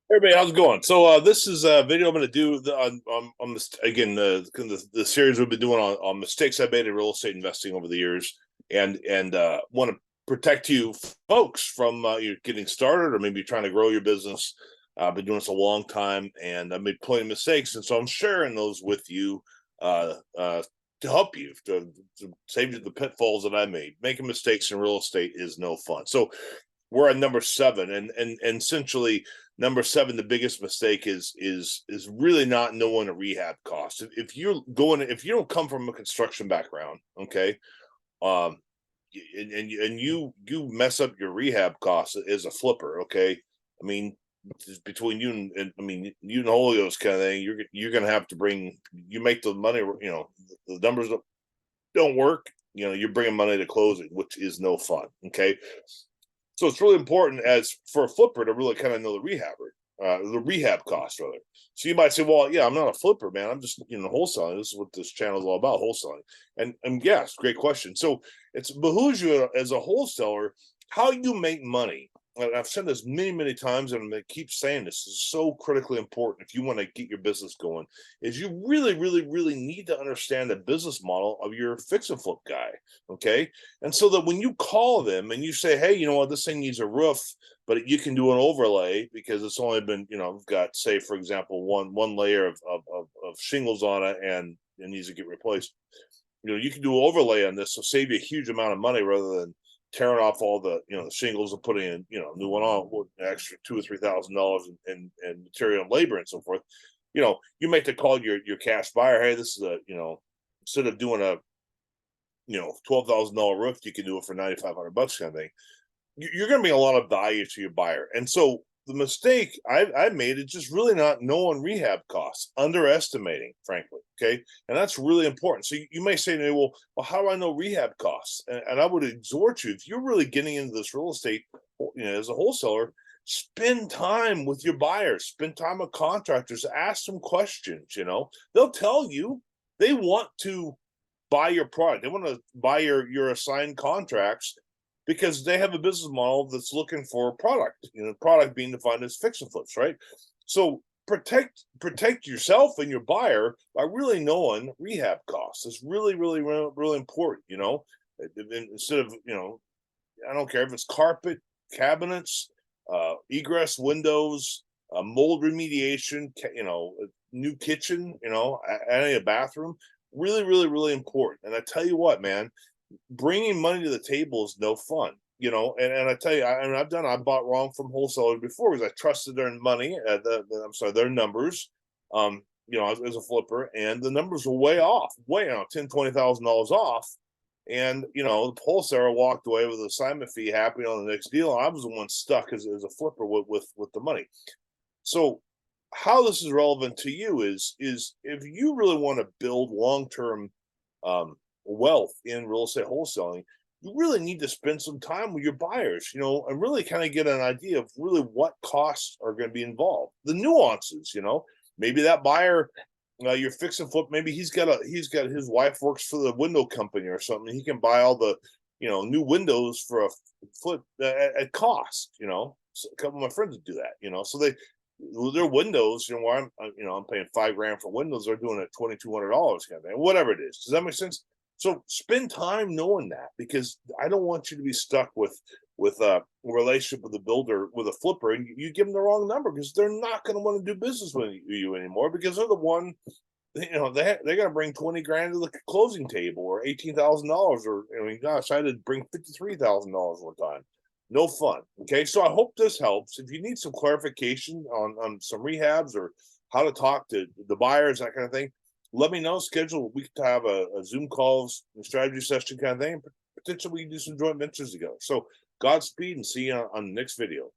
Everybody, how's it going? So this is a video I'm going to do on this again the series we've been doing on mistakes I've made in real estate investing over the years, and want to protect you folks from you getting started or maybe trying to grow your business. I've been doing this a long time, and I made plenty of mistakes, and so I'm sharing those with you uh, uh, to help you to save you the pitfalls that I made. Making mistakes in real estate is no fun. So we're at number seven, and essentially number seven, the biggest mistake is really not knowing a rehab cost. If you don't come from a construction background, okay, um, and you mess up your rehab costs as a flipper, okay. I mean, between you and I mean you and Holy Ghost kind of thing, you're gonna have to bring you make the money. The numbers don't work. You're bringing money to closing, which is no fun. Okay, so it's really important as for a flipper to really kind of know the rehab cost rather. So you might say, well, yeah, I'm not a flipper, man. I'm just wholesaling. This is what this channel is all about, wholesaling. And yes, great question. So it's behooves you as a wholesaler how you make money. And I've said this many times, and I'm going to keep saying this is so critically important if you want to get your business going. Is you really need to understand the business model of your fix and flip guy, okay? And so that when you call them and you say, hey, you know what, this thing needs a roof, but you can do an overlay because it's only been, we've got, say, for example, one layer of shingles on it and it needs to get replaced. You can do an overlay on this, so save you a huge amount of money rather than tearing off all the the shingles and putting in new one on extra $2,000 or $3,000 in material and labor and so forth. You make the call your cash buyer, hey, this is a instead of doing a $12,000 roof, you can do it for $9,500 kind of thing. You're going to bring a lot of value to your buyer. And so the mistake I made is just really not knowing rehab costs, underestimating, frankly. Okay. And that's really important. So you may say to me, well, how do I know rehab costs? And I would exhort you, if you're really getting into this real estate, as a wholesaler, spend time with your buyers, spend time with contractors, ask them questions. They'll tell you they want to buy your product. They want to buy your assigned contracts because they have a business model that's looking for a product. Product being defined as fix and flips, right? So protect yourself and your buyer by really knowing rehab costs. It's really important. Instead of I don't care if it's carpet, cabinets, egress windows, mold remediation, new kitchen, adding a bathroom. Really important. And I tell you what, man, bringing money to the table is no fun. And I tell you, I bought wrong from wholesalers before because I trusted their money, their numbers, as a flipper, and the numbers were way off, way out, $10,000-$20,000 off. And the wholesaler walked away with an assignment fee, happy on the next deal. And I was the one stuck as a flipper with the money. So how this is relevant to you is if you really want to build long-term wealth in real estate wholesaling, you really need to spend some time with your buyers, and really kind of get an idea of really what costs are going to be involved, the nuances. Maybe that buyer, you're fixing flip, maybe he's got his wife works for the window company or something. He can buy all the new windows for a flip at cost. So a couple of my friends would do that. So their windows, where I'm paying $5,000 for windows, they're doing it at $2,200 kind of thing, whatever it is. Does that make sense? So spend time knowing that, because I don't want you to be stuck with a relationship with a builder, with a flipper, and you give them the wrong number because they're not going to want to do business with you anymore, because they're the one, they're going to bring $20,000 to the closing table, or $18,000, or gosh, I had to bring $53,000 one time. No fun. Okay, so I hope this helps. If you need some clarification on some rehabs or how to talk to the buyers, that kind of thing, let me know. Schedule, we could have a Zoom calls, a strategy session kind of thing. Potentially we can do some joint ventures together. So Godspeed, and see you on the next video.